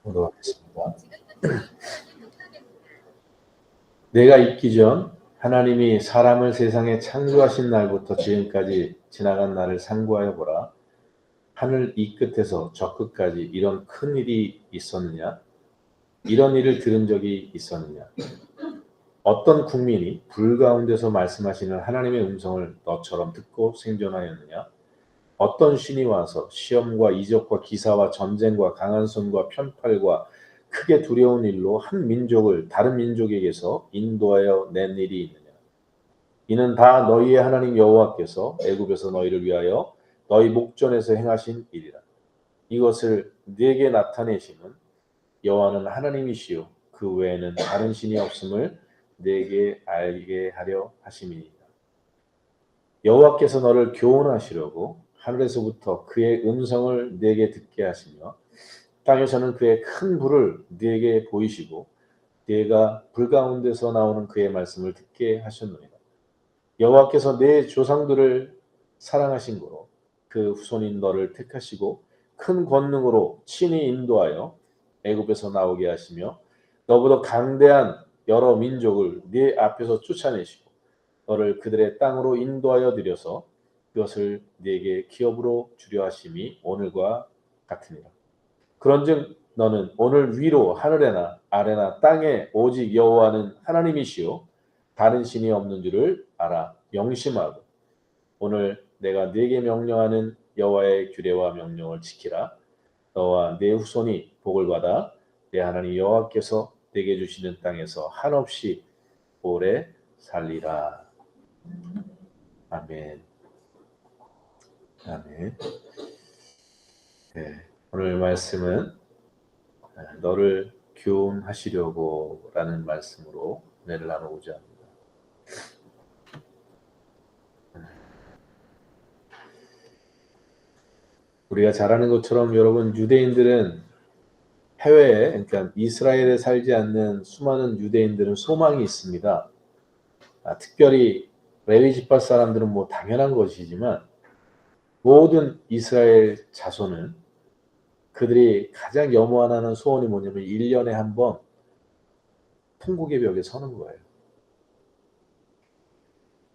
보도하겠습니다. 내가 있기 전 하나님이 사람을 세상에 창조하신 날부터 지금까지 지나간 날을 상고하여 보라. 하늘 이 끝에서 저 끝까지 이런 큰 일이 있었느냐? 이런 일을 들은 적이 있었느냐? 어떤 국민이 불 가운데서 말씀하시는 하나님의 음성을 너처럼 듣고 생존하였느냐? 어떤 신이 와서 시험과 이적과 기사와 전쟁과 강한 손과 편팔과 크게 두려운 일로 한 민족을 다른 민족에게서 인도하여 낸 일이 있느냐? 이는 다 너희의 하나님 여호와께서 애굽에서 너희를 위하여 너희 목전에서 행하신 일이라. 이것을 네게 나타내시는 여호와는 하나님이시요 그 외에는 다른 신이 없음을 네게 알게 하려 하심이니라. 여호와께서 너를 교훈하시려고 하늘에서부터 그의 음성을 네게 듣게 하시며 땅에서는 그의 큰 불을 네게 보이시고 네가 불 가운데서 나오는 그의 말씀을 듣게 하셨느니라. 여호와께서 네 조상들을 사랑하신 고로 그 후손인 너를 택하시고 큰 권능으로 친히 인도하여 애굽에서 나오게 하시며 너보다 강대한 여러 민족을 네 앞에서 쫓아내시고 너를 그들의 땅으로 인도하여 들여서 그것을 네게 기업으로 주려 하심이 오늘과 같으니라. 그런즉 너는 오늘 위로 하늘에나 아래나 땅에 오직 여호와는 하나님이시요 다른 신이 없는 줄을 알아 명심하고 오늘 내가 네게 명령하는 여호와의 규례와 명령을 지키라. 너와 네 후손이 복을 받아 내 하나님 여호와께서 네게 주시는 땅에서 한없이 오래 살리라. 아멘. 아멘. 네, 오늘 말씀은 너를 교훈하시려고 라는 말씀으로 은혜를 나누고자 합니다. 우리가 잘 아는 것처럼 여러분 유대인들은 해외에 그러니까 이스라엘에 살지 않는 수많은 유대인들은 소망이 있습니다. 특별히 레위 지파 사람들은 뭐 당연한 것이지만 모든 이스라엘 자손은 그들이 가장 염원하는 소원이 뭐냐면 1년에 한 번 통곡의 벽에 서는 거예요.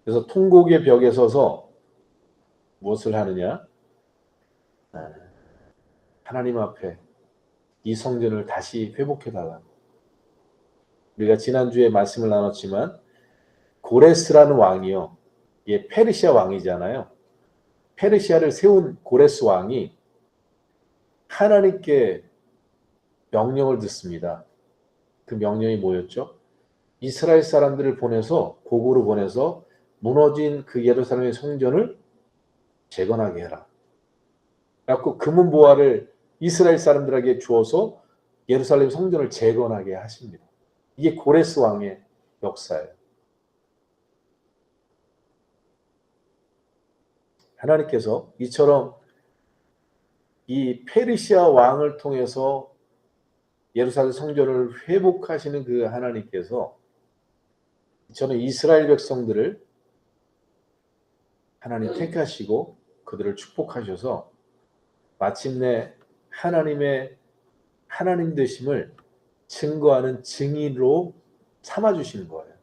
그래서 통곡의 벽에 서서 무엇을 하느냐? 하나님 앞에 이 성전을 다시 회복해달라. 우리가 지난주에 말씀을 나눴지만 고레스라는 왕이요. 이게 페르시아 왕이잖아요. 페르시아를 세운 고레스 왕이 하나님께 명령을 듣습니다. 그 명령이 뭐였죠? 이스라엘 사람들을 보내서 고국으로 보내서 무너진 그 예루살렘의 성전을 재건하게 해라. 그래갖고 금은 보화를 이스라엘 사람들에게 주어서 예루살렘 성전을 재건하게 하십니다. 이게 고레스 왕의 역사예요. 하나님께서 이처럼 이 페르시아 왕을 통해서 예루살렘 성전을 회복하시는 그 하나님께서 저는 이스라엘 백성들을 하나님 택하시고 그들을 축복하셔서 마침내 하나님의 하나님 되심을 증거하는 증인으로 삼아주시는 거예요.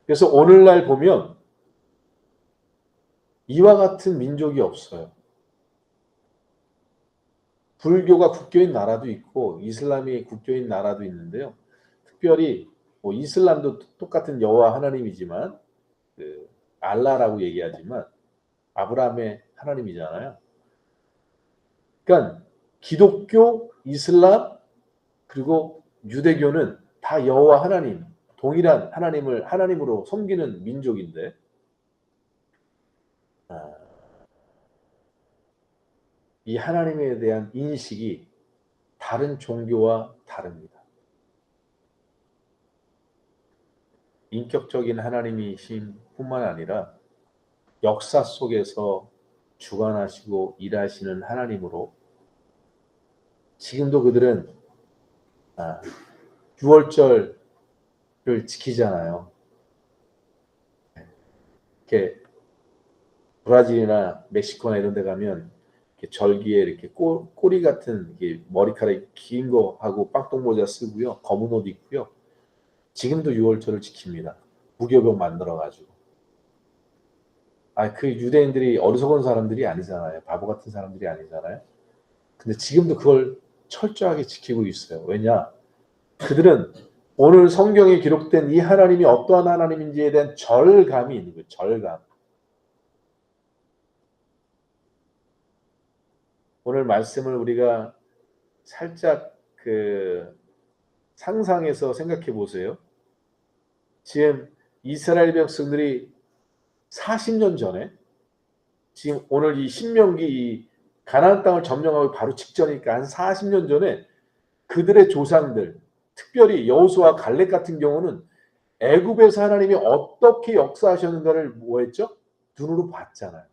그래서 오늘날 보면 이와 같은 민족이 없어요. 불교가 국교인 나라도 있고 이슬람이 국교인 나라도 있는데요. 특별히 뭐 이슬람도 똑같은 여호와 하나님이지만 그 알라라고 얘기하지만 아브라함의 하나님이잖아요. 그러니까 기독교, 이슬람 그리고 유대교는 다 여호와 하나님, 동일한 하나님을 하나님으로 섬기는 민족인데 이 하나님에 대한 인식이 다른 종교와 다릅니다. 인격적인 하나님이신 뿐만 아니라 역사 속에서 주관하시고 일하시는 하나님으로 지금도 그들은 6월절을 지키잖아요. 이렇게 브라질이나 멕시코나 이런 데 가면 이렇게 절기에 이렇게 꼬리 같은 이게 머리카락이 긴 거 하고 빵똥모자 쓰고요. 검은 옷 입고요. 지금도 유월절을 지킵니다. 무교병 만들어가지고. 그 유대인들이 어리석은 사람들이 아니잖아요. 바보 같은 사람들이 아니잖아요. 근데 지금도 그걸 철저하게 지키고 있어요. 왜냐? 그들은 오늘 성경에 기록된 이 하나님이 어떠한 하나님인지에 대한 절감이 있는 거예요. 절감. 오늘 말씀을 우리가 살짝 상상해서 생각해 보세요. 지금 이스라엘 백성들이 40년 전에 지금 오늘 이 신명기 이 가나안 땅을 점령하고 바로 직전이니까 한 40년 전에 그들의 조상들, 특별히 여호수아 갈렙 같은 경우는 애굽에서 하나님이 어떻게 역사하셨는가를 뭐했죠? 눈으로 봤잖아요.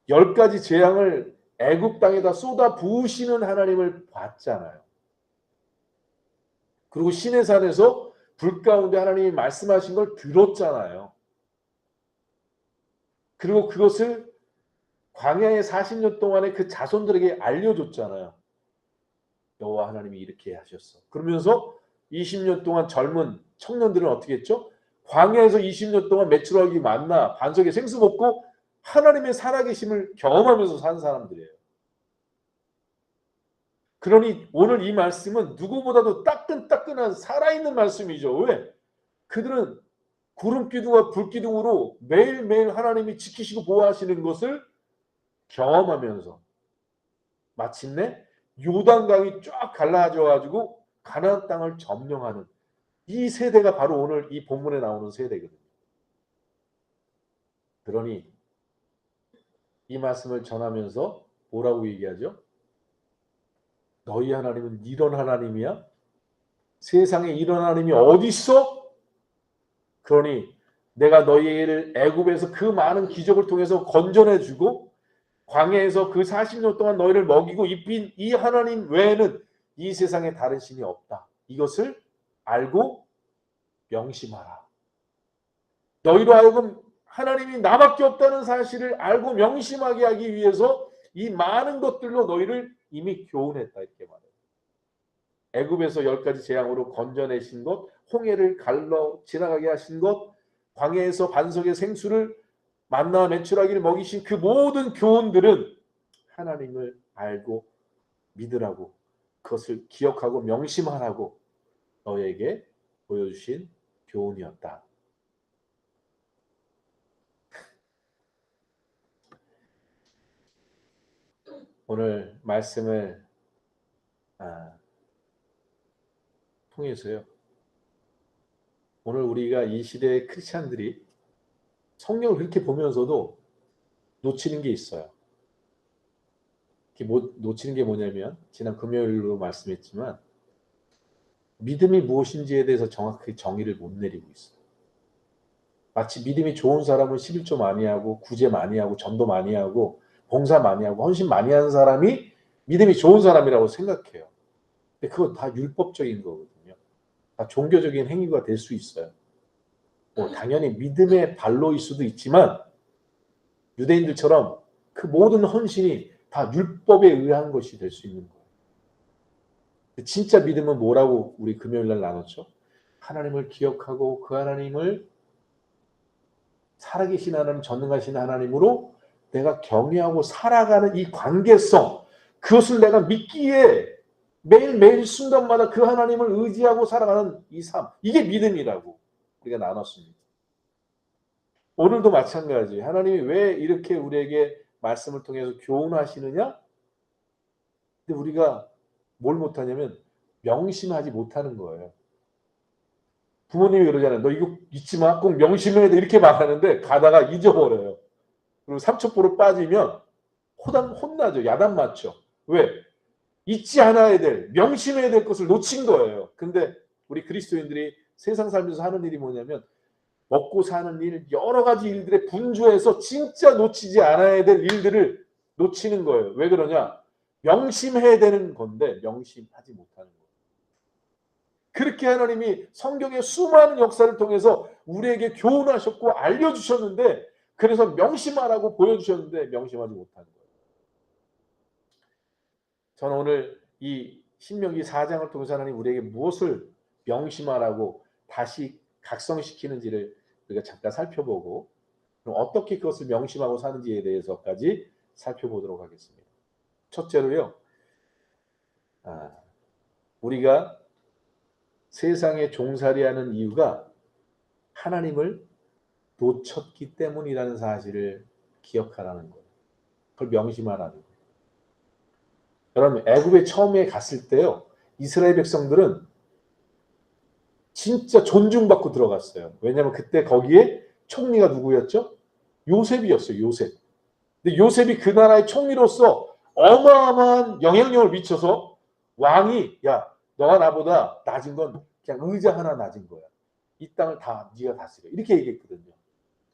10가지 재앙을 애굽 땅에다 쏟아 부으시는 하나님을 봤잖아요. 그리고 시내산에서 불 가운데 하나님이 말씀하신 걸 들었잖아요. 그리고 그것을 광야의 40년 동안에 그 자손들에게 알려줬잖아요. 여호와 하나님이 이렇게 하셨어. 그러면서 20년 동안 젊은 청년들은 어떻게 했죠? 광야에서 20년 동안 메추라기 만나 반석에 생수 먹고 하나님의 살아계심을 경험하면서 산 사람들이에요. 그러니 오늘 이 말씀은 누구보다도 따끈따끈한 살아있는 말씀이죠. 왜? 그들은 구름기둥과 불기둥으로 매일매일 하나님이 지키시고 보호하시는 것을 경험하면서 마침내 요단강이 쫙 갈라져 가지고 가나안 땅을 점령하는 이 세대가 바로 오늘 이 본문에 나오는 세대거든요. 그러니 이 말씀을 전하면서 뭐라고 얘기하죠? 너희 하나님은 이런 하나님이야? 세상에 이런 하나님이 어디 있어? 그러니 내가 너희를 애굽에서 그 많은 기적을 통해서 건져내주고 광야에서 그 40년 동안 너희를 먹이고 입힌 이 하나님 외에는 이 세상에 다른 신이 없다. 이것을 알고 명심하라. 너희로 하여금 하나님이 나밖에 없다는 사실을 알고 명심하게 하기 위해서 이 많은 것들로 너희를 이미 교훈했다. 이렇게 말해요. 애굽에서 10가지 재앙으로 건져내신 것, 홍해를 갈러 지나가게 하신 것, 광야에서 반석의 생수를 만나 메추라기를 먹이신 그 모든 교훈들은 하나님을 알고 믿으라고, 그것을 기억하고 명심하라고 너에게 보여주신 교훈이었다. 오늘 말씀을 통해서요. 오늘 우리가 이 시대의 크리스찬들이 성경을 그렇게 보면서도 놓치는 게 있어요. 놓치는 게 뭐냐면 지난 금요일로 말씀했지만 믿음이 무엇인지에 대해서 정확하게 정의를 못 내리고 있어요. 마치 믿음이 좋은 사람은 11조 많이 하고 구제 많이 하고 전도 많이 하고 봉사 많이 하고 헌신 많이 하는 사람이 믿음이 좋은 사람이라고 생각해요. 근데 그건 다 율법적인 거거든요. 다 종교적인 행위가 될 수 있어요. 당연히 믿음의 발로일 수도 있지만 유대인들처럼 그 모든 헌신이 다 율법에 의한 것이 될 수 있는 거예요. 진짜 믿음은 뭐라고 우리 금요일날 나눴죠? 하나님을 기억하고 그 하나님을 살아계신 하나님, 전능하신 하나님으로 내가 경외하고 살아가는 이 관계성, 그것을 내가 믿기에 매일매일 순간마다 그 하나님을 의지하고 살아가는 이 삶, 이게 믿음이라고 우리가 나눴습니다. 오늘도 마찬가지. 하나님이 왜 이렇게 우리에게 말씀을 통해서 교훈하시느냐? 근데 우리가 뭘 못하냐면 명심하지 못하는 거예요. 부모님이 그러잖아요. 너 이거 잊지 마. 꼭 명심해야 돼. 이렇게 말하는데 가다가 잊어버려요. 그리고 삼천포로 빠지면 혼나죠. 야단 맞죠. 왜? 잊지 않아야 될, 명심해야 될 것을 놓친 거예요. 근데 우리 그리스도인들이 세상 살면서 하는 일이 뭐냐면 먹고 사는 일, 여러 가지 일들에 분주해서 진짜 놓치지 않아야 될 일들을 놓치는 거예요. 왜 그러냐? 명심해야 되는 건데 명심하지 못하는 거예요. 그렇게 하나님이 성경의 수많은 역사를 통해서 우리에게 교훈하셨고 알려주셨는데, 그래서 명심하라고 보여주셨는데 명심하지 못하는 거예요. 저는 오늘 이 신명기 4장을 통해서 하나님 우리에게 무엇을 명심하라고 다시 각성시키는지를 우리가 잠깐 살펴보고 그럼 어떻게 그것을 명심하고 사는지에 대해서까지 살펴보도록 하겠습니다. 첫째로요. 우리가 세상에 종살이하는 이유가 하나님을 놓쳤기 때문이라는 사실을 기억하라는 거예요. 그걸 명심하라는 거예요. 여러분 애굽에 처음에 갔을 때요. 이스라엘 백성들은 진짜 존중받고 들어갔어요. 왜냐하면 그때 거기에 총리가 누구였죠? 요셉이었어요. 요셉. 근데 요셉이 그 나라의 총리로서 어마어마한 영향력을 미쳐서 왕이 야 너가 나보다 낮은 건 그냥 의자 하나 낮은 거야. 이 땅을 다 네가 다스려. 이렇게 얘기했거든요.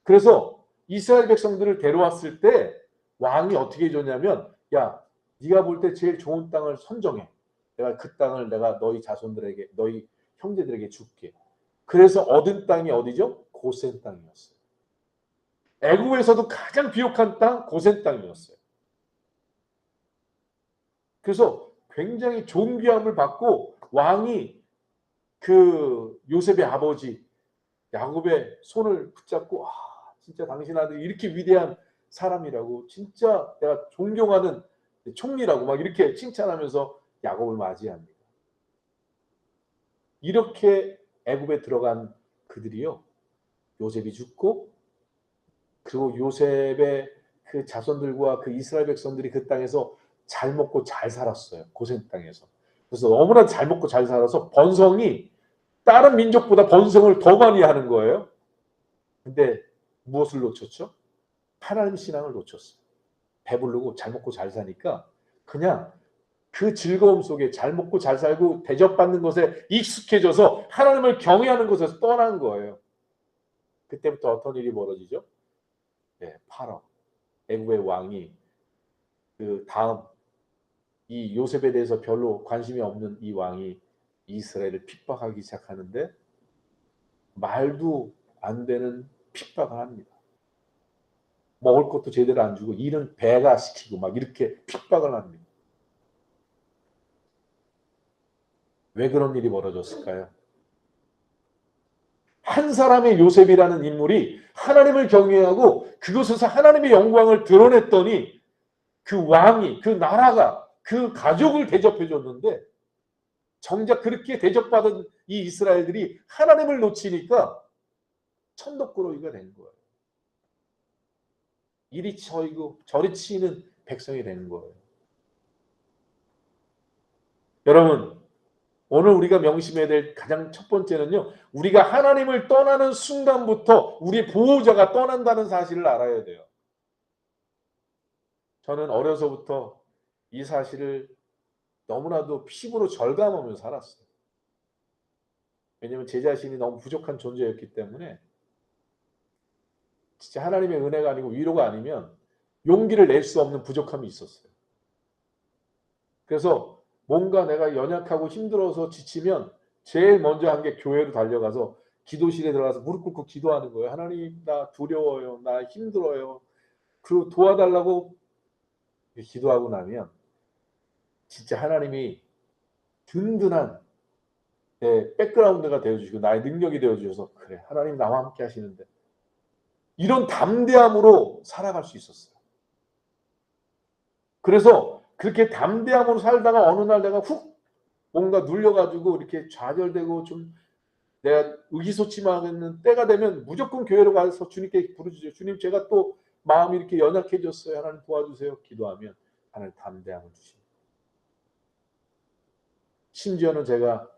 그래서 이스라엘 백성들을 데려왔을 때 왕이 어떻게 해줬냐면 야 네가 볼 때 제일 좋은 땅을 선정해. 내가 그 땅을 내가 너희 자손들에게 너희 형제들에게 줄게. 그래서 얻은 땅이 어디죠? 고센 땅이었어요. 애굽에서도 가장 비옥한 땅 고센 땅이었어요. 그래서 굉장히 존귀함을 받고 왕이 그 요셉의 아버지 야곱의 손을 붙잡고 진짜 당신 아들이 이렇게 위대한 사람이라고 진짜 내가 존경하는 총리라고 막 이렇게 칭찬하면서 야곱을 맞이합니다. 이렇게 애굽에 들어간 그들이요. 요셉이 죽고 그리고 요셉의 그 자손들과 그 이스라엘 백성들이 그 땅에서 잘 먹고 잘 살았어요. 고센 땅에서. 그래서 너무나 잘 먹고 잘 살아서 번성이 다른 민족보다 번성을 더 많이 하는 거예요. 근데 무엇을 놓쳤죠? 하나님 신앙을 놓쳤어요. 배부르고 잘 먹고 잘 사니까 그냥 그 즐거움 속에 잘 먹고 잘 살고 대접받는 것에 익숙해져서 하나님을 경외하는 것에서 떠난 거예요. 그때부터 어떤 일이 벌어지죠? 네, 파라 애굽의 왕이 그 다음 이 요셉에 대해서 별로 관심이 없는 이 왕이 이스라엘을 핍박하기 시작하는데 말도 안 되는 핍박을 합니다. 먹을 것도 제대로 안 주고 일은 배가 시키고 막 이렇게 핍박을 합니다. 왜 그런 일이 벌어졌을까요? 한 사람의 요셉이라는 인물이 하나님을 경외하고 그곳에서 하나님의 영광을 드러냈더니 그 왕이 그 나라가 그 가족을 대접해 줬는데 정작 그렇게 대접받은 이 이스라엘들이 하나님을 놓치니까 천덕꾸러기가 된 거예요. 이리 쳐이고 저리 치는 백성이 되는 거예요. 여러분 오늘 우리가 명심해야 될 가장 첫 번째는요. 우리가 하나님을 떠나는 순간부터 우리의 보호자가 떠난다는 사실을 알아야 돼요. 저는 어려서부터 이 사실을 너무나도 피부로 절감하면서 살았어요. 왜냐하면 제 자신이 너무 부족한 존재였기 때문에 진짜 하나님의 은혜가 아니고 위로가 아니면 용기를 낼 수 없는 부족함이 있었어요. 그래서 뭔가 내가 연약하고 힘들어서 지치면 제일 먼저 한 게 교회로 달려가서 기도실에 들어가서 무릎 꿇고 기도하는 거예요. 하나님 나 두려워요. 나 힘들어요. 그리고 도와달라고 기도하고 나면 진짜 하나님이 든든한 내 백그라운드가 되어주시고 나의 능력이 되어주셔서 그래 하나님 나와 함께 하시는데 이런 담대함으로 살아갈 수 있었어요. 그래서 그렇게 담대함으로 살다가 어느 날 내가 훅 뭔가 눌려가지고 이렇게 좌절되고 좀 내가 의기소침하는 때가 되면 무조건 교회로 가서 주님께 부르짖어요. 주님 제가 또 마음이 이렇게 연약해졌어요. 하나님 도와주세요. 기도하면 하나님 담대함을 주십니다. 심지어는 제가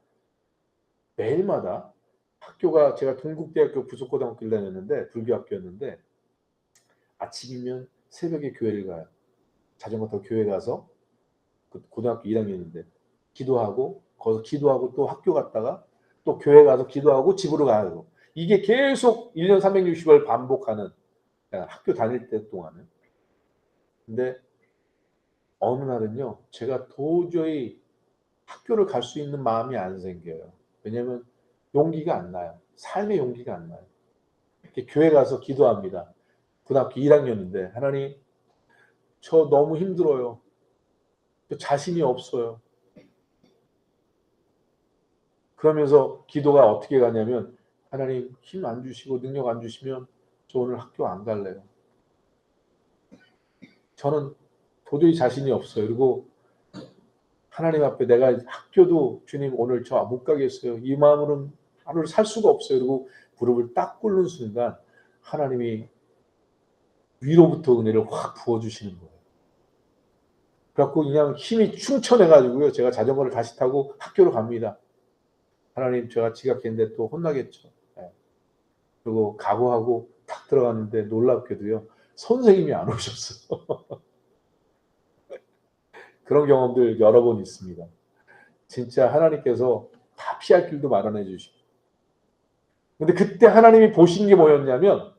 매일마다 학교가 제가 동국대학교 부속고등학교를 다녔는데 불교학교였는데 아침이면 새벽에 교회를 가요. 자전거 타고 교회 가서 고등학교 1학년인데 기도하고 거기서 기도하고 또 학교 갔다가 또 교회 가서 기도하고 집으로 가고 이게 계속 1년 360일 반복하는 학교 다닐 때 동안은. 근데 어느 날은요. 제가 도저히 학교를 갈 수 있는 마음이 안 생겨요. 왜냐하면 용기가 안 나요. 삶의 용기가 안 나요. 이렇게 교회 가서 또 자신이 없어요. 그러면서 기도가 어떻게 가냐면 하나님 힘 안 주시고 능력 안 주시면 저 오늘 학교 안 갈래요. 저는 도저히 자신이 없어요. 그리고 하나님 앞에 내가 학교도 주님 오늘 저 못 가겠어요. 이 마음으로는 하루를 살 수가 없어요. 그리고 무릎을 딱 꿇는 순간 하나님이 위로부터 은혜를 확 부어주시는 거예요. 그래갖고 그냥 힘이 충천해가지고요. 제가 자전거를 다시 타고 학교로 갑니다. 하나님 제가 지각했는데 또 혼나겠죠. 네. 그리고 각오하고 탁 들어갔는데 놀랍게도요. 선생님이 안 오셨어요. 그런 경험들 여러 번 있습니다. 진짜 하나님께서 다 피할 길도 마련해 주시고. 근데 그때 하나님이 보신 게 뭐였냐면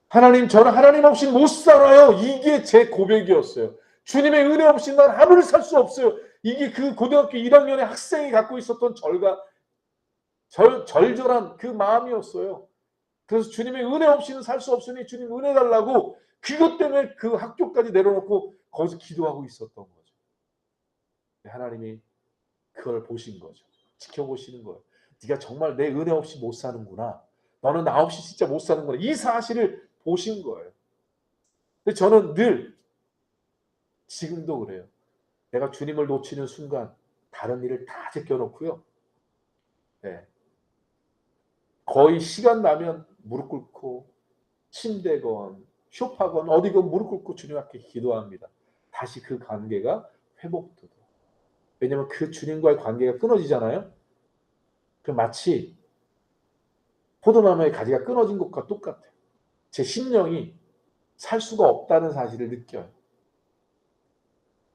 하나님 저는 하나님 없이 못 살아요. 이게 제 고백이었어요. 주님의 은혜 없이 난 하루를 살 수 없어요. 이게 그 고등학교 1학년의 학생이 갖고 있었던 절절한 그 마음이었어요. 그래서 주님의 은혜 없이는 살 수 없으니 주님 은혜 달라고 그것 때문에 그 학교까지 내려놓고 거기서 기도하고 있었던 거죠. 하나님이 그걸 보신 거죠. 지켜보시는 거예요. 네가 정말 내 은혜 없이 못 사는구나. 너는 나 없이 진짜 못 사는구나. 이 사실을 보신 거예요. 근데 저는 늘 지금도 그래요. 내가 주님을 놓치는 순간 다른 일을 다 제껴놓고요. 네. 거의 시간 나면 무릎 꿇고 침대건 쇼파건 어디건 무릎 꿇고 주님 앞에 기도합니다. 다시 그 관계가 회복되도록. 왜냐하면 그 주님과의 관계가 끊어지잖아요. 그 마치 포도나무의 가지가 끊어진 것과 똑같아요. 제 심령이 살 수가 없다는 사실을 느껴요.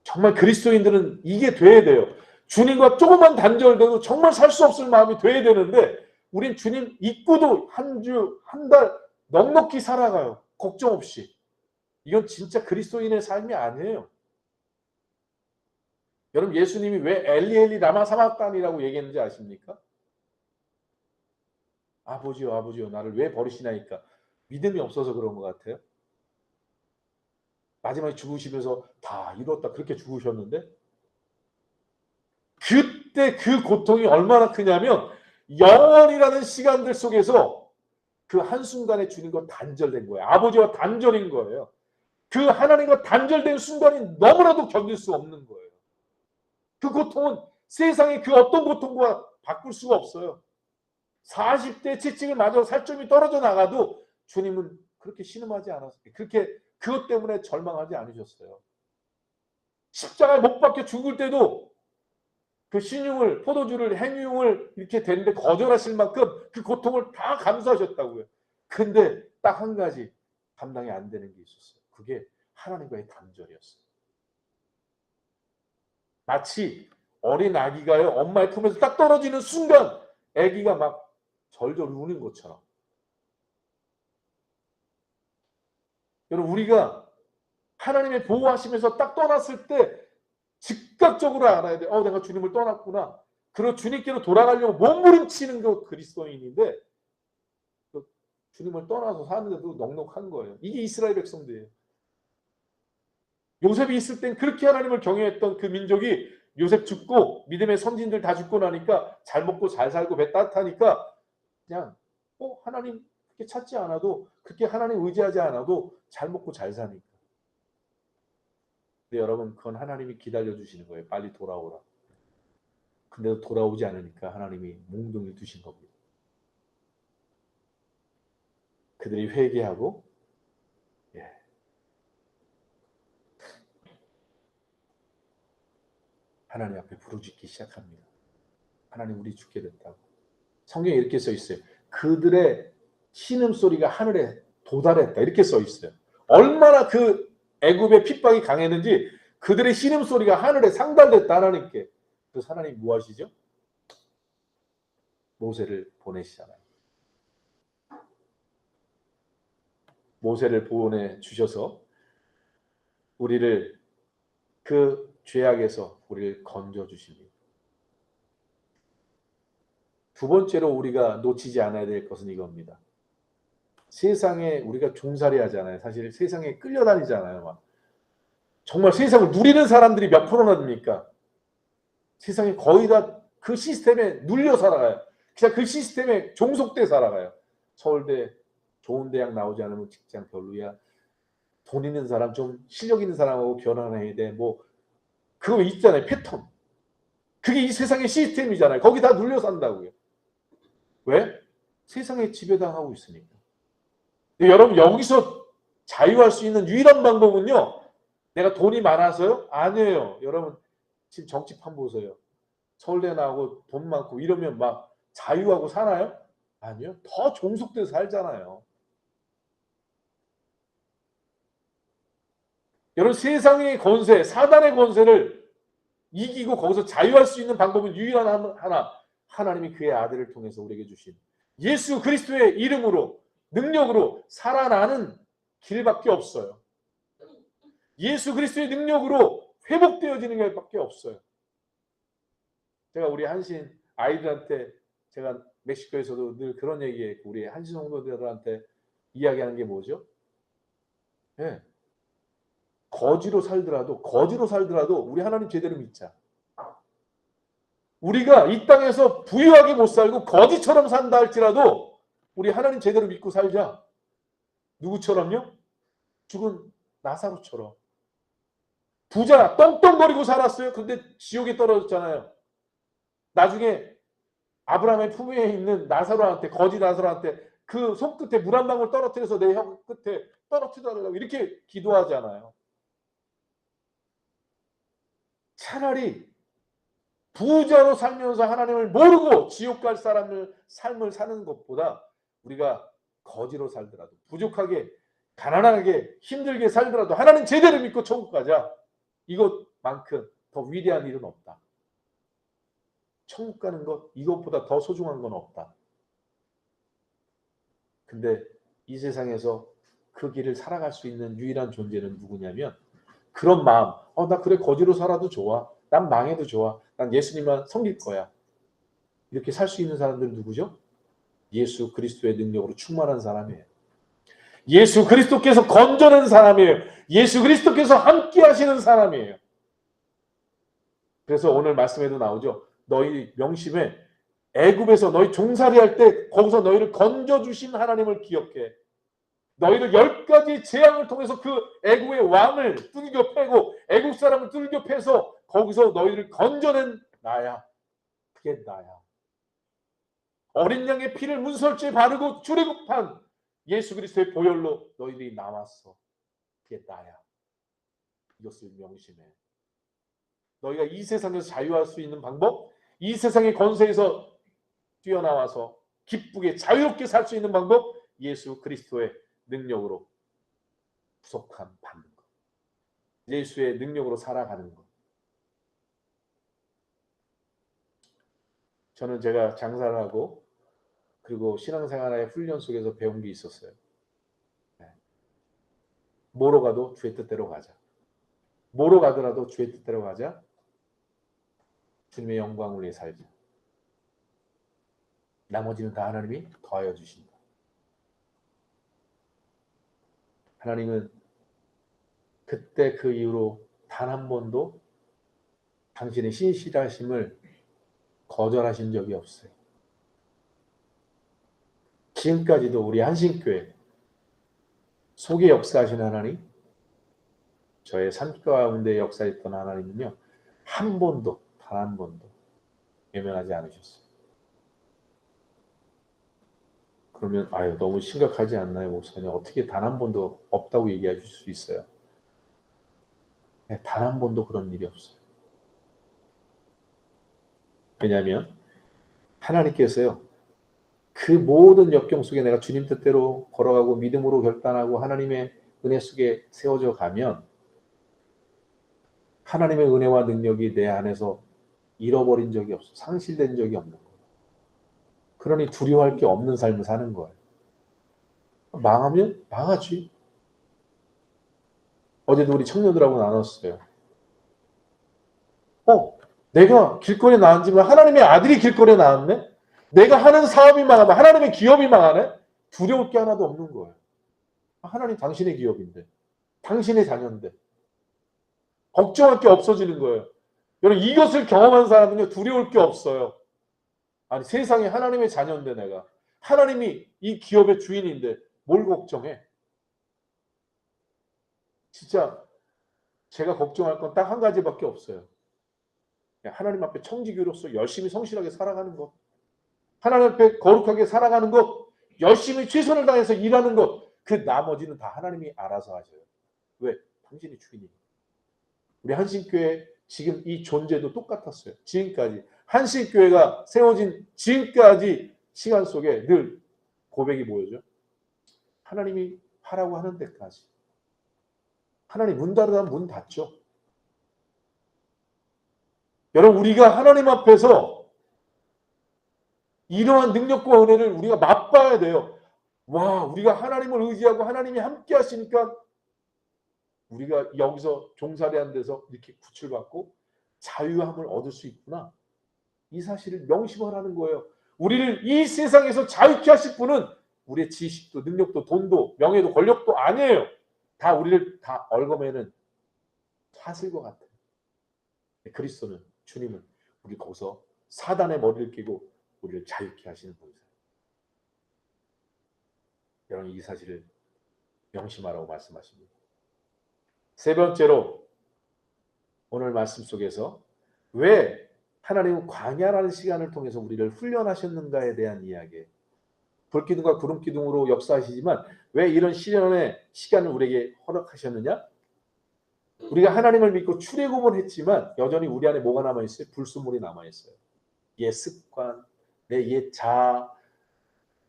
정말 그리스도인들은 이게 돼야 돼요. 주님과 조금만 단절돼도 정말 살 수 없을 마음이 돼야 되는데 우린 주님 잊고도 한 주, 한 달 넉넉히 살아가요. 걱정 없이. 이건 진짜 그리스도인의 삶이 아니에요. 여러분 예수님이 왜 엘리 엘리 라마 사막단이라고 얘기했는지 아십니까? 아버지요 아버지요 나를 왜 버리시나이까. 믿음이 없어서 그런 것 같아요. 마지막에 죽으시면서 다 이뤘다 그렇게 죽으셨는데 그때 그 고통이 얼마나 크냐면 영원이라는 시간들 속에서 그 한순간에 주님과 단절된 거예요. 아버지와 단절인 거예요. 그 하나님과 단절된 순간이 너무나도 견딜 수 없는 거예요. 그 고통은 세상의 그 어떤 고통과 바꿀 수가 없어요. 40대 채찍을 맞아 살점이 떨어져 나가도 주님은 그렇게 신음하지 않았어요. 그렇게 그것 때문에 절망하지 않으셨어요. 십자가에 못 박혀 죽을 때도 그 신용을 포도주를 행유용을 이렇게 되는데 거절하실 만큼 그 고통을 다 감수하셨다고요. 근데 딱 한 가지 감당이 안 되는 게 있었어요. 그게 하나님과의 단절이었어요. 마치 어린 아기가요 엄마의 품에서 딱 떨어지는 순간 아기가 막 절절 우는 것처럼. 여러분 우리가 하나님의 보호하심에서 딱 떠났을 때 즉각적으로 알아야 돼. 내가 주님을 떠났구나. 그리고 주님께로 돌아가려고 몸부림치는 그 그리스도인인데 주님을 떠나서 사는데도 넉넉한 거예요. 이게 이스라엘 백성들이에요. 요셉이 있을 땐 그렇게 하나님을 경외했던 그 민족이 요셉 죽고 믿음의 선진들 다 죽고 나니까 잘 먹고 잘 살고 배 따뜻하니까 그냥 하나님 그렇게 찾지 않아도 그렇게 하나님 의지하지 않아도 잘 먹고 잘 사니까. 근데 여러분 그건 하나님이 기다려주시는 거예요. 빨리 돌아오라. 근데도 돌아오지 않으니까 하나님이 몽둥이 두신 겁니다. 그들이 회개하고 하나님 앞에 부르짖기 시작합니다. 하나님 우리 죽게 됐다고. 성경에 이렇게 써 있어요. 그들의 신음소리가 하늘에 도달했다. 이렇게 써 있어요. 얼마나 그 애굽의 핍박이 강했는지 그들의 신음소리가 하늘에 상달됐다 하나님께. 그래서 하나님 뭐 하시죠? 모세를 보내시잖아요. 모세를 보내주셔서 우리를 그 죄악에서 우리를 건져주십니다. 두 번째로 우리가 놓치지 않아야 될 것은 이겁니다. 세상에 우리가 종살이 하잖아요. 사실 세상에 끌려다니잖아요. 막 정말 세상을 누리는 사람들이 몇 프로나 됩니까? 세상에 거의 다 그 시스템에 눌려 살아가요. 그냥 그 시스템에 종속돼 살아가요. 서울대 좋은 대학 나오지 않으면 직장 별로야. 돈 있는 사람, 좀 실력 있는 사람하고 결혼해야 돼. 뭐 그거 있잖아요. 패턴. 그게 이 세상의 시스템이잖아요. 거기 다 눌려 산다고요. 왜? 세상에 지배당하고 있으니까. 여러분 여기서 자유할 수 있는 유일한 방법은요. 내가 돈이 많아서요? 아니에요. 여러분 지금 정치판 보세요. 서울대 나오고 돈 많고 이러면 막 자유하고 사나요? 아니요. 더 종속돼서 살잖아요. 여러분 세상의 권세, 사단의 권세를 이기고 거기서 자유할 수 있는 방법은 유일한 하나. 하나님이 그의 아들을 통해서 우리에게 주신 예수 그리스도의 이름으로 능력으로 살아나는 길밖에 없어요. 예수 그리스도의 능력으로 회복되어지는 길밖에 없어요. 제가 우리 한신 아이들한테 제가 멕시코에서도 늘 그런 얘기해. 우리 한신 성도들한테 이야기하는 게 뭐죠? 네. 거지로 살더라도 우리 하나님 제대로 믿자. 우리가 이 땅에서 부유하게 못 살고 거지처럼 산다 할지라도 우리 하나님 제대로 믿고 살자. 누구처럼요? 죽은 나사로처럼. 부자 떵떵거리고 살았어요. 근데 지옥에 떨어졌잖아요. 나중에 아브라함의 품에 있는 나사로한테, 거지 나사로한테 그 손끝에 물 한 방울 떨어뜨려서 내 혀 끝에 떨어뜨려달라고 이렇게 기도하잖아요. 차라리 부자로 살면서 하나님을 모르고 지옥 갈 삶을 사는 것보다 우리가 거지로 살더라도 부족하게 가난하게 힘들게 살더라도 하나님 제대로 믿고 천국 가자. 이것만큼 더 위대한 일은 없다. 천국 가는 것 이것보다 더 소중한 건 없다. 근데 이 세상에서 그 길을 살아갈 수 있는 유일한 존재는 누구냐면 그런 마음. 나 그래 거지로 살아도 좋아. 난 망해도 좋아. 난 예수님만 섬길 거야. 이렇게 살 수 있는 사람들은 누구죠? 예수 그리스도의 능력으로 충만한 사람이에요. 예수 그리스도께서 건져낸 사람이에요. 예수 그리스도께서 함께 하시는 사람이에요. 그래서 오늘 말씀에도 나오죠. 너희 명심에 애굽에서 너희 종살이 할 때 거기서 너희를 건져주신 하나님을 기억해. 너희를 10가지 재앙을 통해서 그 애굽의 왕을 뚫겨 패고 애굽 사람을 뚫겨 패서 거기서 너희를 건져낸 나야. 그게 나야. 어린 양의 피를 문설주에 바르고 출애굽한 예수 그리스도의 보혈로 너희들이 나왔어. 그게 나야. 이것을 명심해. 너희가 이 세상에서 자유할 수 있는 방법, 이 세상의 권세에서 뛰어나와서 기쁘게 자유롭게 살 수 있는 방법, 예수 그리스도의 능력으로 구속함 받는 것. 예수의 능력으로 살아가는 것. 저는 제가 장사를 하고 그리고 신앙생활의 훈련 속에서 배운 게 있었어요. 뭐로 가도 주의 뜻대로 가자. 뭐로 가더라도 주의 뜻대로 가자. 주님의 영광을 위해 살자. 나머지는 다 하나님이 더하여 주신다. 하나님은 그때 그 이후로 단 한 번도 당신의 신실하심을 거절하신 적이 없어요. 지금까지도 우리 한신교회 속에 역사하신 하나님, 저의 삶 가운데 역사했던 하나님은요, 한 번도, 단 한 번도 외면하지 않으셨어요. 그러면 너무 심각하지 않나요, 목사님? 어떻게 단 한 번도 없다고 얘기해 주실 수 있어요? 네, 단 한 번도 그런 일이 없어요. 왜냐하면 하나님께서요, 그 모든 역경 속에 내가 주님 뜻대로 걸어가고 믿음으로 결단하고 하나님의 은혜 속에 세워져 가면 하나님의 은혜와 능력이 내 안에서 잃어버린 적이 없어. 상실된 적이 없는 거예요. 그러니 두려워할 게 없는 삶을 사는 거예요. 망하면 망하지. 어제도 우리 청년들하고 나눴어요. 내가 길거리에 나왔지만 하나님의 아들이 길거리에 나왔네? 내가 하는 사업이 망하면 하나님의 기업이 망하네? 두려울 게 하나도 없는 거예요. 하나님 당신의 기업인데, 당신의 자녀인데. 걱정할 게 없어지는 거예요. 여러분 이것을 경험한 사람은요 두려울 게 없어요. 아니 세상에 하나님의 자녀인데 내가 하나님이 이 기업의 주인인데 뭘 걱정해? 진짜 제가 걱정할 건 딱 한 가지밖에 없어요. 하나님 앞에 청지기로서 열심히 성실하게 살아가는 것, 하나님 앞에 거룩하게 살아가는 것, 열심히 최선을 다해서 일하는 것, 그 나머지는 다 하나님이 알아서 하셔요. 왜? 당신이 주인이에요. 우리 한신교회 지금 이 존재도 똑같았어요. 지금까지 한신교회가 세워진 지금까지 시간 속에 늘 고백이 뭐였죠? 하나님이 하라고 하는 데까지. 하나님 문 닫으면 문 닫죠. 여러분 우리가 하나님 앞에서 이러한 능력과 은혜를 우리가 맛봐야 돼요. 와, 우리가 하나님을 의지하고 하나님이 함께 하시니까 우리가 여기서 종살이하는 데서 이렇게 구출받고 자유함을 얻을 수 있구나. 이 사실을 명심하라는 거예요. 우리를 이 세상에서 자유케 하실 분은 우리의 지식도 능력도 돈도 명예도 권력도 아니에요. 다 우리를 다 얽어매는 사슬과 같아요. 그리스도는 주님은 우리 거기서 사단의 머리를 끼고 우리를 자유케 하시는 분이세요. 여러분 이 사실을 명심하라고 말씀하십니다. 세 번째로 오늘 말씀 속에서 왜 하나님은 광야라는 시간을 통해서 우리를 훈련하셨는가에 대한 이야기예요. 불기둥과 구름기둥으로 역사하시지만 왜 이런 시련의 시간을 우리에게 허락하셨느냐? 우리가 하나님을 믿고 출애굽을 했지만 여전히 우리 안에 뭐가 남아있어요? 불순물이 남아있어요. 옛 습관, 내 옛 자아,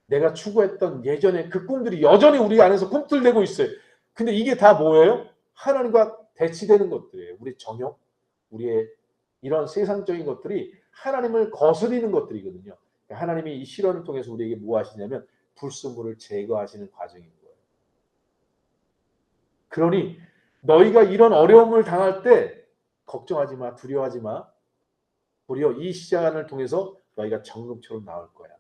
내가 추구했던 예전의 그 꿈들이 여전히 우리 안에서 꿈틀대고 있어요. 근데 이게 다 뭐예요? 하나님과 대치되는 것들이에요. 우리 정욕, 우리의 이런 세상적인 것들이 하나님을 거스리는 것들이거든요. 하나님이 이 시련을 통해서 우리에게 뭐 하시냐면 불순물을 제거하시는 과정인 거예요. 그러니 너희가 이런 어려움을 당할 때 걱정하지 마, 두려워하지 마. 도리어 이 시간을 통해서 너희가 정금처럼 나올 거야.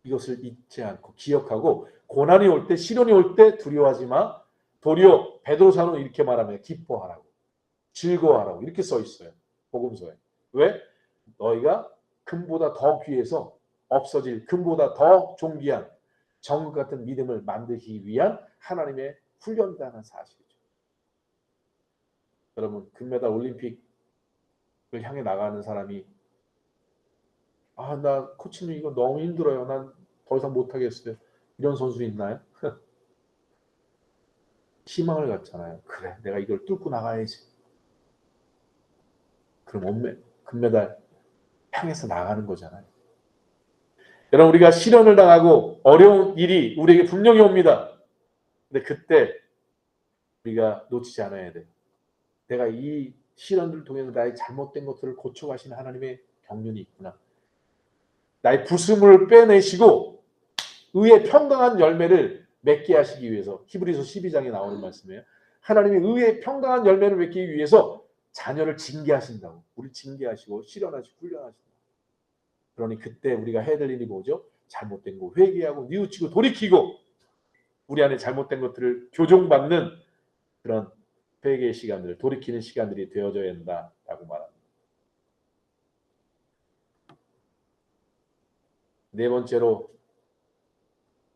이것을 잊지 않고 기억하고 고난이 올 때, 시련이 올 때 두려워하지 마. 도리어 베드로사는 이렇게 말하면 기뻐하라고, 즐거워하라고 이렇게 써 있어요. 복음서에. 왜? 너희가 금보다 더 귀해서 없어질 금보다 더 존귀한 정금 같은 믿음을 만들기 위한 하나님의 훈련이라는 사실이죠. 여러분 금메달 올림픽을 향해 나가는 사람이 나 코치님 이거 너무 힘들어요. 난 더 이상 못하겠어요. 이런 선수 있나요? 희망을 갖잖아요. 그래 내가 이걸 뚫고 나가야지. 그럼 금메달 향해서 나가는 거잖아요. 여러분 우리가 시련을 당하고 어려운 일이 우리에게 분명히 옵니다. 근데 그때 우리가 놓치지 않아야 돼. 내가 이 시련들을 통해서 나의 잘못된 것들을 고쳐가시는 하나님의 경륜이 있구나. 나의 부수물을 빼내시고 의의 평강한 열매를 맺게 하시기 위해서 히브리서 12장에 나오는 말씀이에요. 하나님이 의의 평강한 열매를 맺기 위해서 자녀를 징계하신다고. 우리 징계하시고 실현하시고 훈련하신다고. 그러니 그때 우리가 해야 될 일이 뭐죠? 잘못된 거 회개하고 뉘우치고 돌이키고 우리 안에 잘못된 것들을 교정받는 그런 회개의 시간들, 돌이키는 시간들이 되어져야 한다라고 말합니다. 네 번째로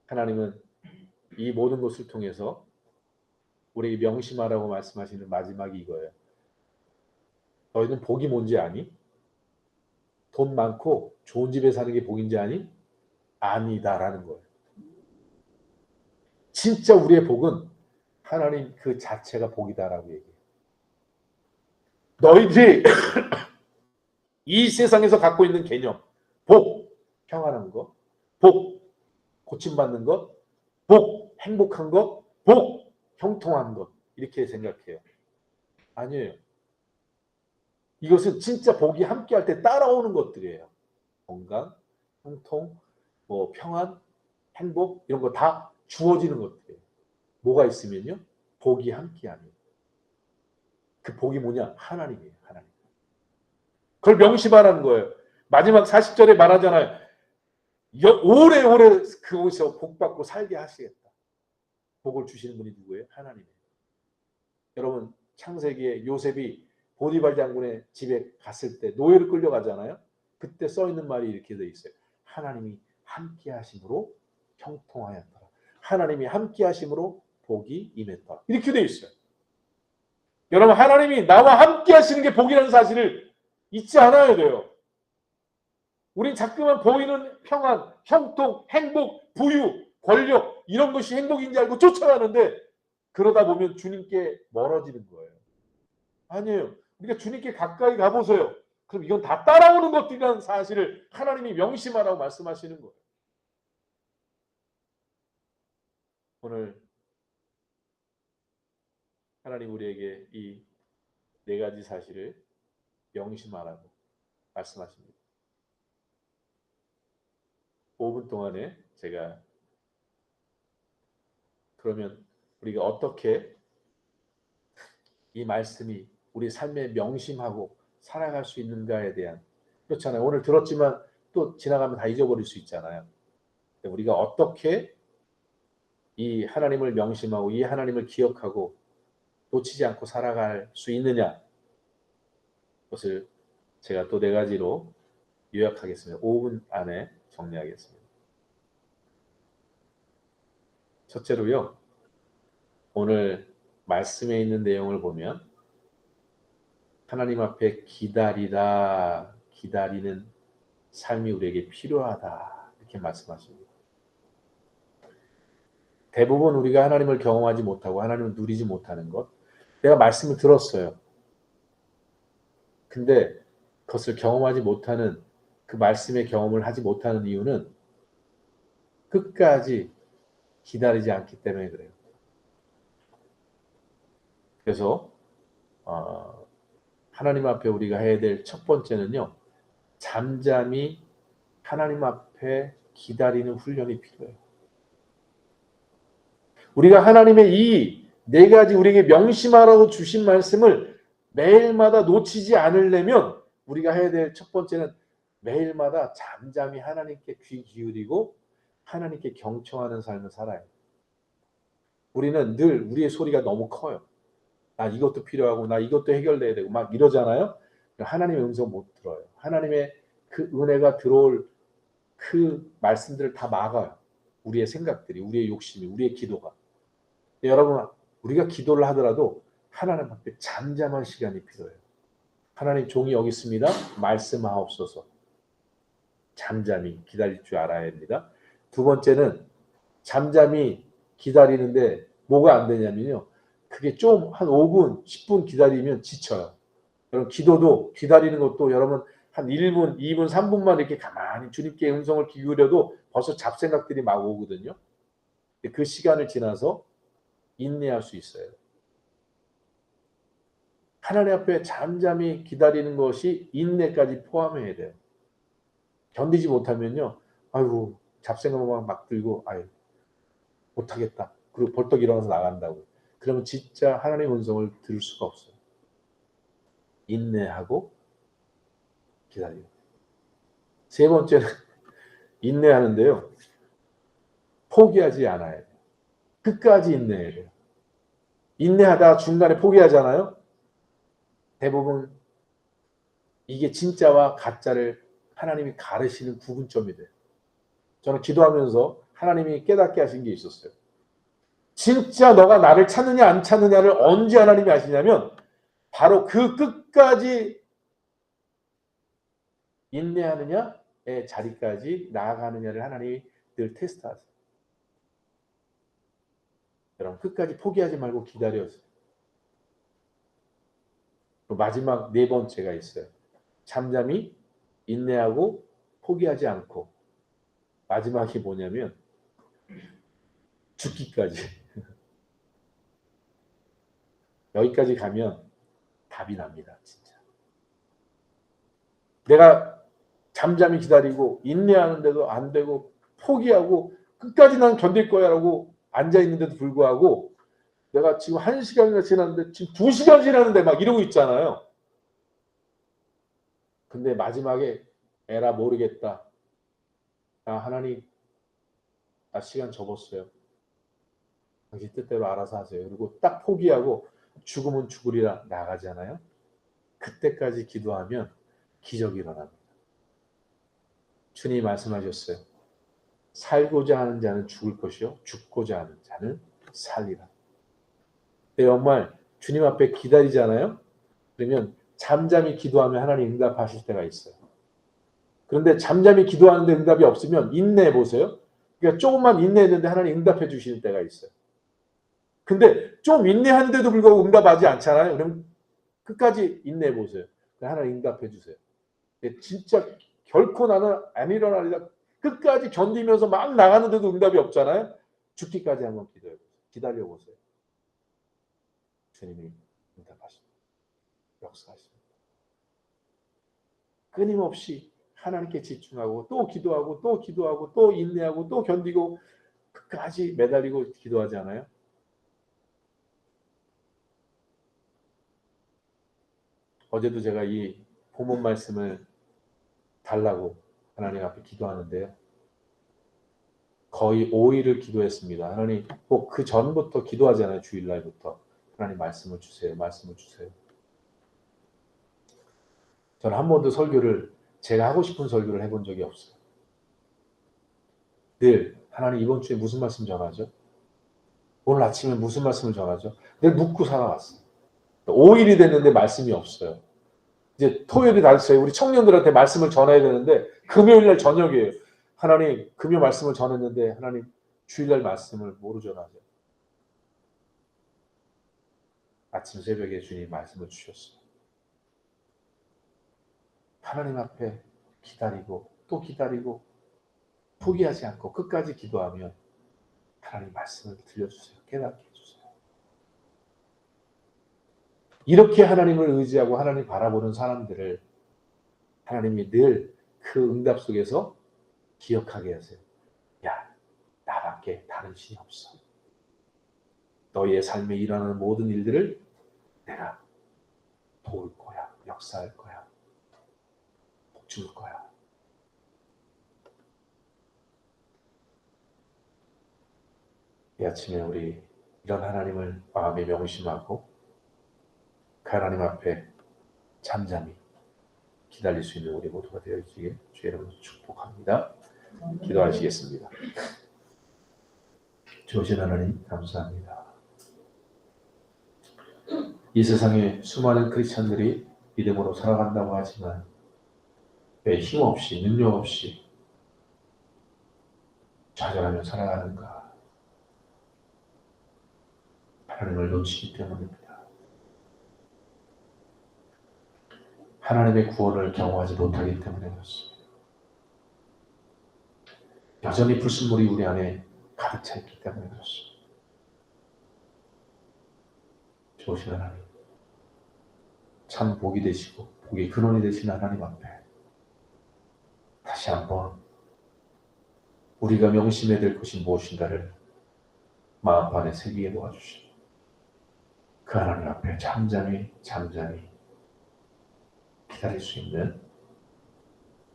하나님은 이 모든 것을 통해서 우리에게 명심하라고 말씀하시는 마지막이 이거예요. 너희는 복이 뭔지 아니? 돈 많고 좋은 집에 사는 게 복인지 아니? 아니다라는 거예요. 진짜 우리의 복은 하나님 그 자체가 복이다라고 얘기해요. 너희들이 이 세상에서 갖고 있는 개념, 복, 평안한 것, 복, 고침받는 것, 복, 행복한 것, 복, 형통한 것 이렇게 생각해요. 아니에요. 이것은 진짜 복이 함께할 때 따라오는 것들이에요. 건강, 형통, 평안, 행복 이런 거 다 주어지는 것들이에요. 뭐가 있으면요? 복이 함께하면. 그 복이 뭐냐? 하나님이에요. 하나님. 그걸 명심하라는 거예요. 마지막 40절에 말하잖아요. 오래오래 그곳에서 복받고 살게 하시겠다. 복을 주시는 분이 누구예요? 하나님이에요. 여러분 창세기에 요셉이 보디발 장군의 집에 갔을 때 노예로 끌려가잖아요. 그때 써 있는 말이 이렇게 돼 있어요. 하나님이 함께 하심으로 형통하였더라. 하나님이 함께 하심으로 복이 임했더라. 이렇게 돼 있어요. 여러분 하나님이 나와 함께 하시는 게 복이라는 사실을 잊지 않아야 돼요. 우린 자꾸만 보이는 평안, 형통, 행복, 부유, 권력 이런 것이 행복인지 알고 쫓아가는데 그러다 보면 주님께 멀어지는 거예요. 아니에요. 우리가 주님께 가까이 가보세요. 그럼 이건 다 따라오는 것들이라는 사실을 하나님이 명심하라고 말씀하시는 거예요. 오늘 하나님 우리에게 이 네 가지 사실을 명심하라고 말씀하십니다. 5분 동안에 제가 그러면 우리가 어떻게 이 말씀이 우리 삶에 명심하고 살아갈 수 있는가에 대한 그렇잖아요. 오늘 들었지만 또 지나가면 다 잊어버릴 수 있잖아요. 우리가 어떻게 이 하나님을 명심하고 이 하나님을 기억하고 놓치지 않고 살아갈 수 있느냐 그것을 제가 또 네 가지로 요약하겠습니다. 5분 안에 정리하겠습니다. 첫째로요. 오늘 말씀에 있는 내용을 보면 하나님 앞에 기다리다, 기다리는 삶이 우리에게 필요하다 이렇게 말씀하십니다. 대부분 우리가 하나님을 경험하지 못하고 하나님을 누리지 못하는 것 내가 말씀을 들었어요. 근데 그것을 경험하지 못하는 그 말씀의 경험을 하지 못하는 이유는 끝까지 기다리지 않기 때문에 그래요. 그래서 하나님 앞에 우리가 해야 될 첫 번째는요. 잠잠히 하나님 앞에 기다리는 훈련이 필요해요. 우리가 하나님의 이 네 가지 우리에게 명심하라고 주신 말씀을 매일마다 놓치지 않으려면 우리가 해야 될 첫 번째는 매일마다 잠잠히 하나님께 귀 기울이고 하나님께 경청하는 삶을 살아요. 우리는 늘 우리의 소리가 너무 커요. 나 이것도 필요하고 나 이것도 해결돼야 되고 막 이러잖아요. 하나님의 음성 못 들어요. 하나님의 그 은혜가 들어올 그 말씀들을 다 막아요. 우리의 생각들이, 우리의 욕심이, 우리의 기도가. 여러분, 우리가 기도를 하더라도 하나님 앞에 잠잠한 시간이 필요해요. 하나님 종이 여기 있습니다. 말씀하옵소서. 잠잠히 기다릴 줄 알아야 합니다. 두 번째는 잠잠히 기다리는데 뭐가 안 되냐면요. 그게 좀 한 5분, 10분 기다리면 지쳐요. 여러분 기도도 기다리는 것도 여러분 한 1분, 2분, 3분만 이렇게 가만히 주님께 음성을 기울여도 벌써 잡생각들이 막 오거든요. 그 시간을 지나서 인내할 수 있어요. 하나님 앞에 잠잠히 기다리는 것이 인내까지 포함해야 돼요. 견디지 못하면요. 아이고 잡생각만 막 들고 아유 못하겠다. 그리고 벌떡 일어나서 나간다고. 그러면 진짜 하나님의 음성을 들을 수가 없어요. 인내하고 기다리고. 세 번째는 인내하는데요. 포기하지 않아야 돼요. 끝까지 인내해야 돼요. 인내하다가 중간에 포기하잖아요. 대부분 이게 진짜와 가짜를 하나님이 가르시는 구분점이 돼요. 저는 기도하면서 하나님이 깨닫게 하신 게 있었어요. 진짜 너가 나를 찾느냐 안 찾느냐를 언제 하나님이 아시냐면 바로 그 끝까지 인내하느냐의 자리까지 나아가느냐를 하나님이 늘 테스트하세요. 여러분 끝까지 포기하지 말고 기다려주세요. 마지막 네 번째가 있어요. 잠잠히 인내하고 포기하지 않고 마지막이 뭐냐면 죽기까지. 여기까지 가면 답이 납니다. 진짜. 내가 잠잠히 기다리고 인내하는데도 안 되고 포기하고 끝까지 난 견딜 거야라고 앉아있는데도 불구하고 내가 지금 1시간이나 지났는데 지금 2시간 지났는데 막 이러고 있잖아요. 근데 마지막에 에라 모르겠다. 하나님 나 시간 접었어요. 당신 뜻대로 알아서 하세요. 그리고 딱 포기하고 죽으면 죽으리라 나가잖아요. 그때까지 기도하면 기적이 일어납니다. 주님이 말씀하셨어요. 살고자 하는 자는 죽을 것이요 죽고자 하는 자는 살리라. 정말 주님 앞에 기다리잖아요. 그러면 잠잠히 기도하면 하나님 응답하실 때가 있어요. 그런데 잠잠히 기도하는데 응답이 없으면 인내해 보세요. 그러니까 조금만 인내했는데 하나님 응답해 주시는 때가 있어요. 근데 좀 인내하는데도 불구하고 응답하지 않잖아요. 그럼 끝까지 인내해 보세요. 하나님 응답해 주세요. 진짜 결코 나는 안 일어나리라 끝까지 견디면서 막 나가는데도 응답이 없잖아요. 죽기까지 한번 기도해 보세요. 기다려 보세요. 주님이 응답하십니다. 역사하십니다. 끊임없이 하나님께 집중하고 또 기도하고 또 기도하고 또 인내하고 또 견디고 끝까지 매달리고 기도하지 않아요? 어제도 제가 이 본문 말씀을 달라고 하나님 앞에 기도하는데요. 거의 5일을 기도했습니다. 하나님 꼭 그 전부터 기도하잖아요. 주일날부터. 하나님 말씀을 주세요. 말씀을 주세요. 저는 한 번도 설교를 제가 하고 싶은 설교를 해본 적이 없어요. 늘 하나님 이번 주에 무슨 말씀 전하죠? 오늘 아침에 무슨 말씀을 전하죠? 늘 묻고 살아왔어요. 5일이 됐는데 말씀이 없어요. 이제 토요일이 다 됐어요. 우리 청년들한테 말씀을 전해야 되는데 금요일날 저녁이에요. 하나님 금요 말씀을 전했는데 하나님 주일날 말씀을 뭐로 전하죠? 아침 새벽에 주님 말씀을 주셨어요. 하나님 앞에 기다리고 또 기다리고 포기하지 않고 끝까지 기도하면 하나님 말씀을 들려주세요. 깨닫게 해주세요. 이렇게 하나님을 의지하고 하나님 바라보는 사람들을 하나님이 늘 그 응답 속에서 기억하게 하세요. 야, 나밖에 다른 신이 없어. 너희의 삶에 일어나는 모든 일들을 내가 도울 거야. 역사할 거야. 복줄 거야. 이 아침에 우리 이런 하나님을 마음에 명심하고 그 하나님 앞에 잠잠히 기다릴 수 있는 우리 모두가 되어지길 주의 이름으로 축복합니다. 기도하시겠습니다. 좋으신 하나님 감사합니다. 이 세상에 수많은 크리스천들이 믿음으로 살아간다고 하지만 왜 힘없이 능력 없이 좌절하며 살아가는가? 하나님을 놓치기 때문입니다. 하나님의 구원을 경험하지 못하기 때문에 그렇습니다. 여전히 불순물이 우리 안에 가득 차 있기 때문에 그렇습니다. 좋으신 하나님, 참 복이 되시고 복의 근원이 되신 하나님 앞에 다시 한번 우리가 명심해야 될 것이 무엇인가를 마음판에 새기게 도와주시고 그 하나님 앞에 잠잠히 기다릴 수 있는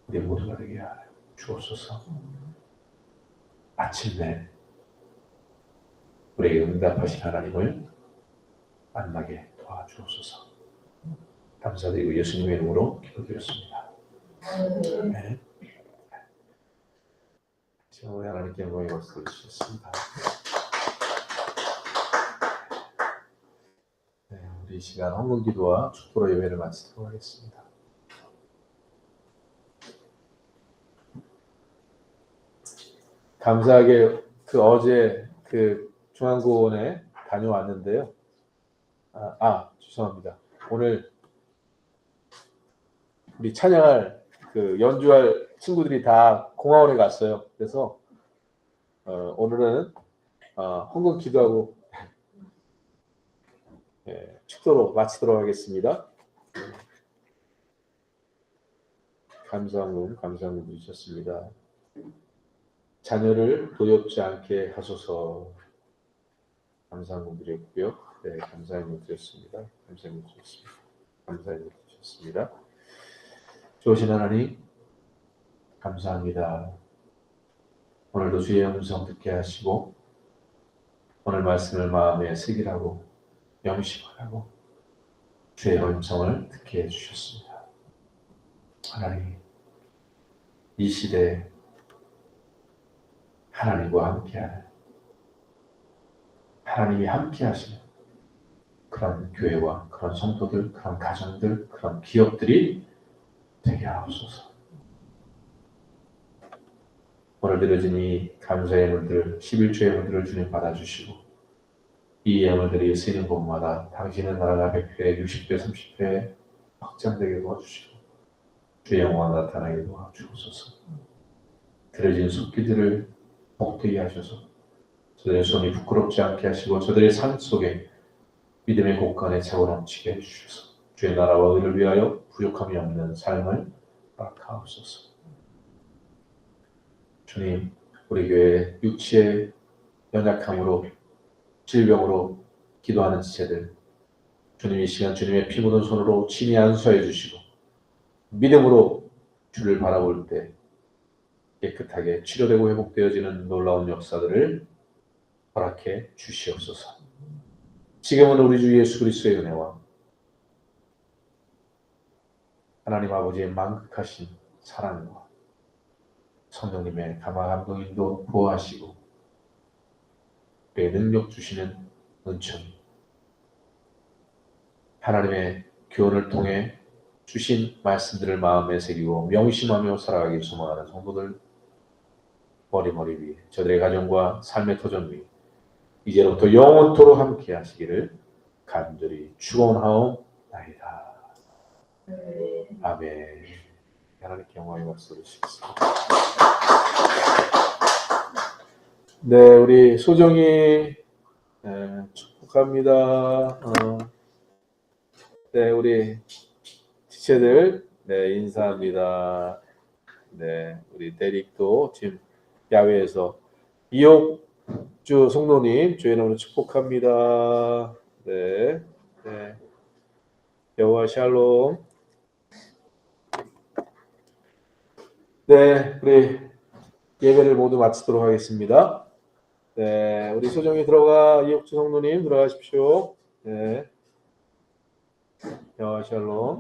우리 모두가 되게 하여 주옵소서. 마침내 우리에게 응답하신 하나님을 만나게 도와주옵소서. 감사드리고 예수님의 이름으로 기도드렸습니다. 네. 우리 하나님께 영광의 박수 드리겠습니다. 네, 우리 이 시간 헌금기도와 축도로 예배를 마치도록 하겠습니다. 감사하게 어제 중앙고원에 다녀왔는데요. 죄송합니다. 오늘 우리 찬양할 연주할 친구들이 다 공화원에 갔어요. 그래서 오늘은 헌금 기도하고 축도로 마치도록 하겠습니다. 감사함 주셨습니다. 자녀를 도엽지 않게 하소서. 감사함 드렸고요. 네, 감사함 드렸습니다. 감사함 드렸습니다. 좋으신 하나님 감사합니다. 오늘도 주의 음성 듣게 하시고 오늘 말씀을 마음에 새기라고 명심하라고 주의 음성을 듣게 해주셨습니다. 하나님, 이 시대에 하나님과 함께하는, 하나님이 함께하시는 그런 교회와 그런 성도들, 그런 가정들, 그런 기업들이 되게 하옵소서. 오늘 드려진 이 감사의 예물들, 11조의 예물들을 주님 받아주시고, 이 예물들이 쓰이는 곳마다 당신의 나라가 100배, 60배, 30배 확장되게 도와주시고 주의 영광 나타나게 도와주옵소서. 드려진 속기들을 복되게 하셔서 저들의 손이 부끄럽지 않게 하시고 저들의 삶 속에 믿음의 곳간에 차고 넘치게 해주셔서 주의 나라와 의를 위하여 부족함이 없는 삶을 허락하옵소서. 주님, 우리 교회 육체의 연약함으로 질병으로 기도하는 지체들, 주님 이 시간 주님의 피 묻은 손으로 친히 안수해 주시고 믿음으로 주를 바라볼 때 깨끗하게 치료되고 회복되어지는 놀라운 역사들을 허락해 주시옵소서. 지금은 우리 주 예수 그리스도의 은혜와 하나님 아버지의 만극하신 사랑과 성령님의 감화 감동 인도 보호하시고 우리의 능력 주시는 은총이 하나님의 교훈을 통해 주신 말씀들을 마음에 새기고 명심하며 살아가기 소망하는 성도들 머리머리 위에 저들의 가정과 삶의 터전 위에 이제부터 영원토록 함께 하시기를 간절히 축원하옵나이다. 아멘. 하나님께 영광의 박수를 드리겠습니다. 네, 우리 소정이 축복합니다. 네, 우리 지체들 인사합니다. 네, 우리 대릭도 지금 야외에서 이옥주 성도님 주의 이름으로 축복합니다. 네, 여호와 샬롬. 네, 우리 예배를 모두 마치도록 하겠습니다. 네, 우리 소정이 들어가 이옥주 성도님 들어가십시오. 네, 여호와 샬롬.